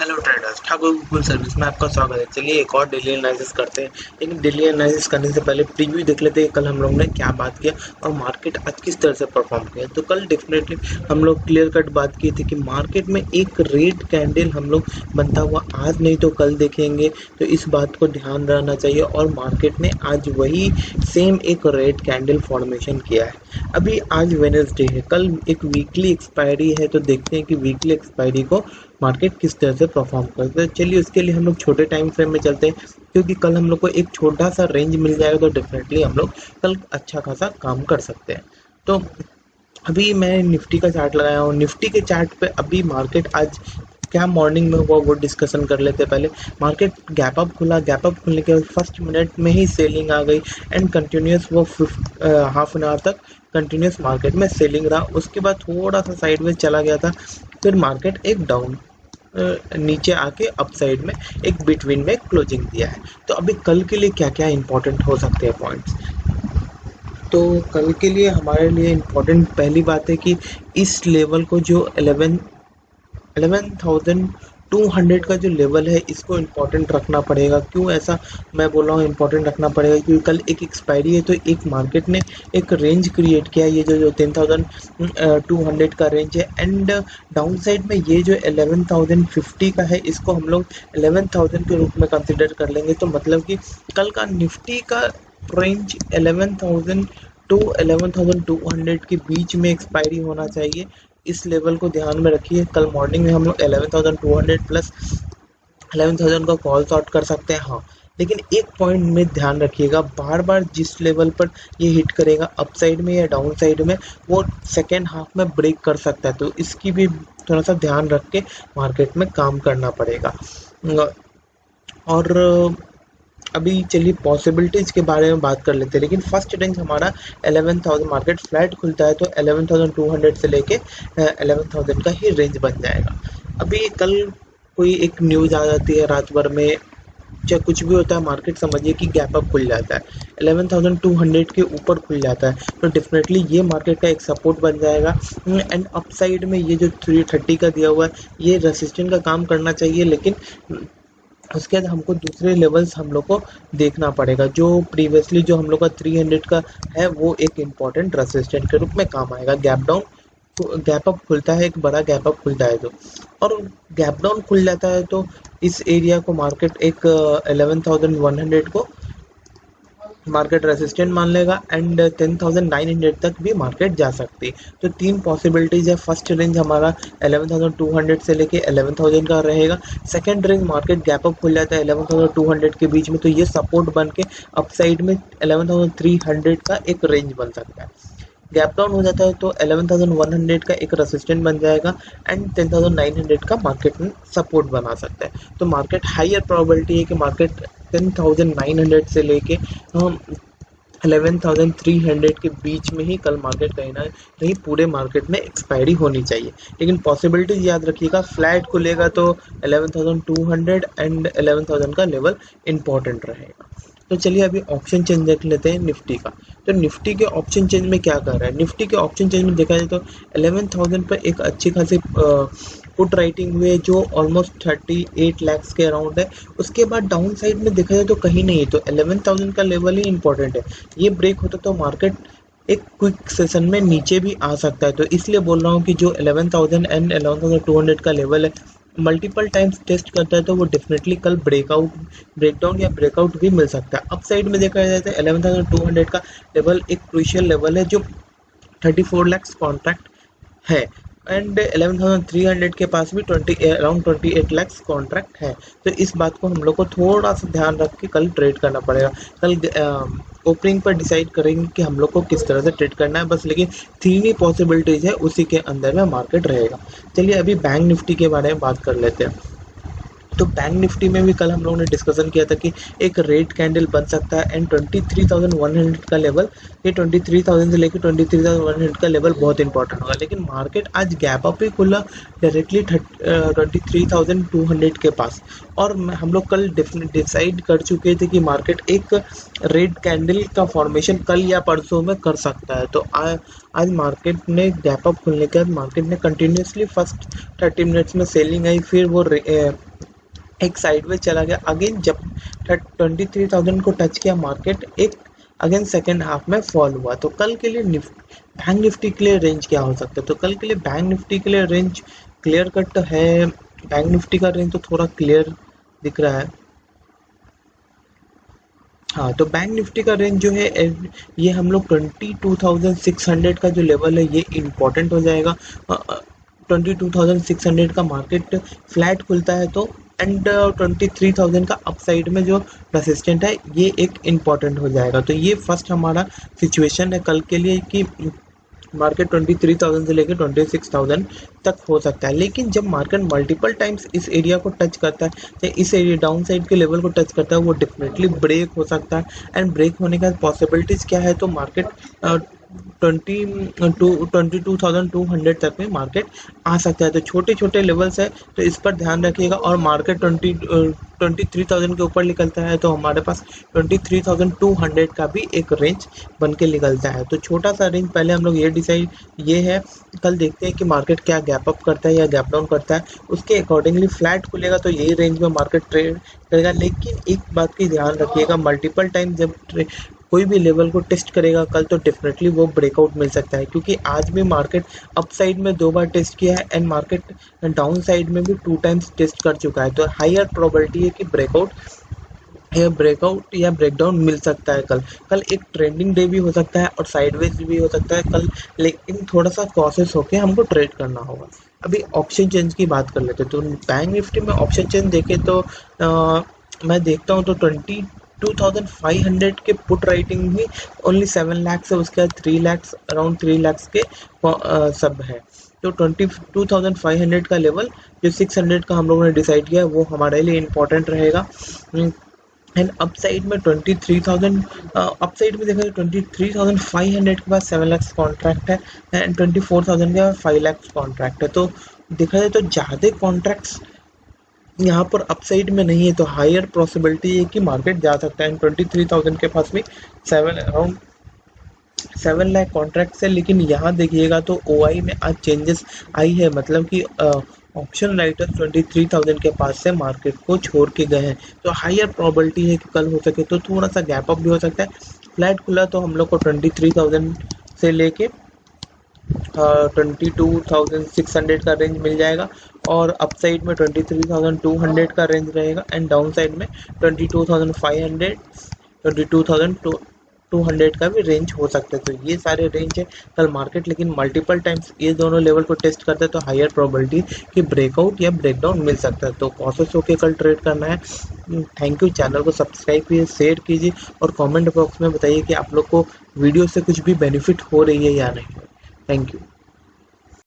Hello traders, Thakur Google service में आपका स्वागत है। चलिए एक और डेली एनालिसिस करते हैं, लेकिन डेली एनालिसिस करने से पहले प्रीव्यू देख लेते हैं कल हम लोग ने क्या बात किया और मार्केट आज किस तरह से परफॉर्म किया। तो कल डेफिनेटली हम लोग क्लियर कट बात की थी कि मार्केट में एक रेड कैंडल हम लोग बनता हुआ आज नहीं तो कल देखेंगे, तो इस बात को ध्यान रहना चाहिए। और मार्केट ने आज वही सेम एक रेड कैंडल फॉर्मेशन किया है। अभी आज वेडनेसडे है, कल एक वीकली एक्सपायरी है, तो देखते हैं कि वीकली एक्सपायरी को मार्केट किस तरह से परफॉर्म करता है। चलिए उसके लिए हम लोग छोटे टाइम फ्रेम में चलते हैं, क्योंकि कल हम लोग को एक छोटा सा रेंज मिल जाएगा, तो डेफिनेटली हम लोग कल अच्छा खासा काम कर सकते हैं। तो अभी मैं निफ्टी का चार्ट लगाया हूँ। निफ्टी के चार्ट पे अभी मार्केट आज क्या मॉर्निंग में हुआ वो डिस्कशन कर लेते हैं। पहले मार्केट गैप अप खुला, गैप अप खुलने के बाद फर्स्ट मिनट में ही सेलिंग आ गई एंड कंटिन्यूस वो हाफ एन आवर तक कंटिन्यूस मार्केट में सेलिंग रहा। उसके बाद थोड़ा सा साइडवेज चला गया था, फिर मार्केट एक डाउन नीचे आके अप साइड में एक बिटवीन में क्लोजिंग दिया है। तो अभी कल के लिए क्या क्या इंपॉर्टेंट हो सकते हैं पॉइंट्स। तो कल के लिए हमारे लिए इम्पोर्टेंट पहली बात है कि इस लेवल को जो 11,200 का जो लेवल है, इसको इम्पोर्टेंट रखना पड़ेगा। क्यों ऐसा मैं बोल रहा हूँ इम्पोर्टेंट रखना पड़ेगा, क्योंकि कल एक एक्सपायरी है, तो एक मार्केट ने एक रेंज क्रिएट किया। ये जो 10,200 का रेंज है एंड डाउन साइड में ये जो 11,050 का है, इसको हम लोग 11,000 के रूप में कंसिडर कर लेंगे। तो मतलब कि कल का निफ्टी का रेंज 11,000 टू 11,200 के बीच में एक्सपायरी होना चाहिए। इस लेवल को ध्यान में रखिए। कल मॉर्निंग में हम लोग 11,200 प्लस 11,000 का कॉल आउट कर सकते हैं। हाँ, लेकिन एक पॉइंट में ध्यान रखिएगा, बार बार जिस लेवल पर ये हिट करेगा अप साइड में या डाउन साइड में, वो सेकेंड हाफ में ब्रेक कर सकता है। तो इसकी भी थोड़ा सा ध्यान रख के मार्केट में काम करना पड़ेगा। और अभी चलिए पॉसिबिलिटीज के बारे में बात कर लेते हैं। लेकिन फर्स्ट रेंज हमारा 11,000, मार्केट फ्लैट खुलता है तो 11,200 से लेके 11,000 का ही रेंज बन जाएगा। अभी कल कोई एक न्यूज आ जाती है रात भर में, चाहे कुछ भी होता है, मार्केट समझिए कि गैप अप खुल जाता है, 11,200 के ऊपर खुल जाता है, तो डेफिनेटली ये मार्केट का एक सपोर्ट बन जाएगा। एंड अप साइड में ये जो 330 का दिया हुआ है, ये रेसिस्टेंट का काम करना चाहिए। लेकिन उसके बाद हमको दूसरे लेवल्स हम लोग को देखना पड़ेगा। जो प्रीवियसली जो हम लोग का 300 का है, वो एक इम्पॉर्टेंट रेसिस्टेंट के रूप में काम आएगा। गैप डाउन तो गैप अप खुलता है, एक बड़ा गैप अप खुलता है तो, और गैप डाउन खुल जाता है तो इस एरिया को मार्केट एक 11,100 को मार्केट रेसिस्टेंट मान लेगा एंड 10,900 तक भी मार्केट जा सकती है। तो तीन पॉसिबिलिटीज है। फर्स्ट रेंज हमारा 11,200 से लेके 11,000 का रहेगा। Second range market gap up खुल जाता है 11,200 के बीच में, तो ये सपोर्ट बन के अपसाइड में 11,300 का एक रेंज बन सकता है। गैप डाउन हो जाता है तो 11,100 का एक रेसिस्टेंट बन जाएगा एंड 10,900 का मार्केट में सपोर्ट बना सकता है। तो मार्केट हायर प्रोबेबिलिटी है कि मार्केट 10,900 से लेके 11,300 के बीच में ही कल मार्केट कहीं ना कहीं पूरे मार्केट में एक्सपायरी होनी चाहिए। लेकिन पॉसिबिलिटीज याद रखिएगा, फ्लैट खुलेगा तो 11,200 एंड 11,000 का लेवल इंपॉर्टेंट रहेगा। तो चलिए अभी ऑप्शन चेंज देख लेते हैं निफ्टी का। तो निफ्टी के ऑप्शन चेंज में क्या कर रहा है, निफ्टी के ऑप्शन चेंज में देखा जाए तो 11,000 पर एक अच्छी खासी पुट राइटिंग हुई है, जो ऑलमोस्ट 38 लाख के अराउंड है। उसके बाद डाउन साइड में देखा जाए तो कहीं नहीं है, तो 11,000 का लेवल ही इंपॉर्टेंट है। ये ब्रेक होता तो मार्केट एक क्विक सेशन में नीचे भी आ सकता है। तो इसलिए बोल रहा हूँ कि जो 11,000 एंड 11,200 का लेवल है, मल्टीपल टाइम्स टेस्ट करता है तो वो डेफिनेटली कल ब्रेकडाउन या ब्रेकआउट भी मिल सकता है। अप साइड में देखा जाए तो 11,200 का लेवल एक क्रूशियल लेवल है, जो 34 लाख कॉन्ट्रैक्ट है एंड 11,300 के पास भी अराउंड 28 लाख कॉन्ट्रैक्ट है। तो इस बात को हम लोग को थोड़ा सा ध्यान रख के कल ट्रेड करना पड़ेगा। कल ओपनिंग पर डिसाइड करेंगे कि हम लोग को किस तरह से ट्रेड करना है बस, लेकिन तीन ही पॉसिबिलिटीज है, उसी के अंदर में मार्केट रहेगा। चलिए अभी बैंक निफ्टी के बारे में बात कर लेते हैं। तो बैंक निफ्टी में भी कल हम लोगों ने डिस्कशन किया था कि एक रेड कैंडल बन सकता है एंड 23,100 का लेवल, ये 23,000 से लेकर 23,100 का लेवल बहुत इंपॉर्टेंट होगा। लेकिन मार्केट आज गैप अप ही खुला डायरेक्टली 23,200 के पास, और हम लोग कल डिसाइड कर चुके थे कि मार्केट एक रेड कैंडल का फॉर्मेशन कल या परसों में कर सकता है। तो आज मार्केट ने गैप अप खुलने के बाद मार्केट ने कंटिन्यूसली फर्स्ट 30 मिनट्स में सेलिंग आई, फिर वो एक साइडवेज चला गया, अगेन जब 23,000 को टच किया मार्केट, एक अगेन सेकेंड हाफ में फॉल हुआ। तो कल के लिए बैंक निफ्टी के लिए रेंज क्या हो सकता है? तो कल के लिए बैंक निफ्टी के लिए रेंज क्लियर कट है। बैंक निफ्टी का रेंज तो थोड़ा क्लियर दिख रहा है। हाँ, तो बैंक निफ्टी का रेंज जो है ये हम लोग 22,600 का जो लेवल है ये इम्पोर्टेंट हो जाएगा। 22,600 का मार्केट फ्लैट खुलता है तो एंड 23,000 का अपसाइड में जो रेसिस्टेंट है ये एक इम्पॉर्टेंट हो जाएगा। तो ये फर्स्ट हमारा सिचुएशन है कल के लिए कि मार्केट 23,000 से लेकर 26,000 तक हो सकता है। लेकिन जब मार्केट मल्टीपल टाइम्स इस एरिया को टच करता है, चाहे इस एरिया डाउन साइड के लेवल को टच करता है, वो डेफिनेटली ब्रेक हो सकता है। एंड ब्रेक होने का पॉसिबिलिटीज क्या है? तो मार्केट 22,200 तक में मार्केट आ सकता है। तो छोटे छोटे लेवल्स है, तो इस पर ध्यान रखिएगा। और मार्केट 23,000 के ऊपर निकलता है तो हमारे पास 23,200 का भी एक रेंज बन के निकलता है। तो छोटा सा रेंज पहले हम लोग ये है, कल देखते हैं कि मार्केट क्या गैप अप करता है या गैप डाउन करता है, उसके अकॉर्डिंगली फ्लैट खुलेगा तो यही रेंज में मार्केट ट्रेड करेगा। लेकिन एक बात की ध्यान रखिएगा, मल्टीपल टाइम जब कोई भी लेवल को टेस्ट करेगा कल तो डेफिनेटली वो ब्रेकआउट मिल सकता है, क्योंकि आज भी मार्केट अप साइड में 2 बार टेस्ट किया है एंड मार्केट डाउन साइड में भी 2 टाइम्स टेस्ट कर चुका है। तो हायर प्रोबेबिलिटी है कि ब्रेकआउट या ब्रेकडाउन मिल सकता है कल एक ट्रेंडिंग डे भी हो सकता है और साइडवेज भी हो सकता है कल। लेकिन थोड़ा सा कॉशियस होके हमको ट्रेड करना होगा। अभी ऑप्शन चेंज की बात कर लेते हैं। तो बैंक निफ्टी में ऑप्शन चेंज देखे तो मैं देखता हूँ तो 22,500 के पुट राइटिंग भी ओनली 7 लाख से, उसके बाद 3 लाख, अराउंड 3 लाख के सब है। तो 22,500 का लेवल जो 600 का हम लोगों ने डिसाइड किया वो हमारे लिए इम्पोर्टेंट रहेगा। एंड अपसाइड में 23,000, अपसाइड में देखा तो 23,500 के पास 7 लाख कॉन्ट्रैक्ट है एंड 24,000 के पास 5 लाख कॉन्ट्रैक्ट है। तो देखा जाए तो ज़्यादा कॉन्ट्रैक्ट्स यहाँ पर अपसाइड में नहीं है, तो हायर पॉसिबिलिटी है कि मार्केट जा सकता है। 23,000 के पास भी अराउंड 7 लाख कॉन्ट्रैक्ट है। लेकिन यहाँ देखिएगा तो ओआई में आज चेंजेस आई है, मतलब कि ऑप्शन राइटर 23,000 के पास से मार्केट को छोड़ के गए हैं। तो हायर प्रोबेबिलिटी है कि कल हो सके तो थोड़ा सा गैप अप भी हो सकता है। फ्लैट खुला तो हम लोग को 23,000 से लेके 22,600 का रेंज मिल जाएगा और अपसाइड में 23,200 का रेंज रहेगा एंड डाउन साइड में 22,500, 22,200 का भी रेंज हो सकता है। तो ये सारे रेंज है कल मार्केट, लेकिन मल्टीपल टाइम्स ये दोनों लेवल को टेस्ट करता है तो हायर प्रोबेबिलिटी कि ब्रेकआउट या ब्रेकडाउन मिल सकता है। तो कॉशियस होकर कल ट्रेड करना है। Thank you. चैनल को सब्सक्राइब कीजिए, शेयर कीजिए और कमेंट बॉक्स में बताइए कि आप लोग को वीडियो से कुछ भी बेनिफिट हो रही है या नहीं। Thank you.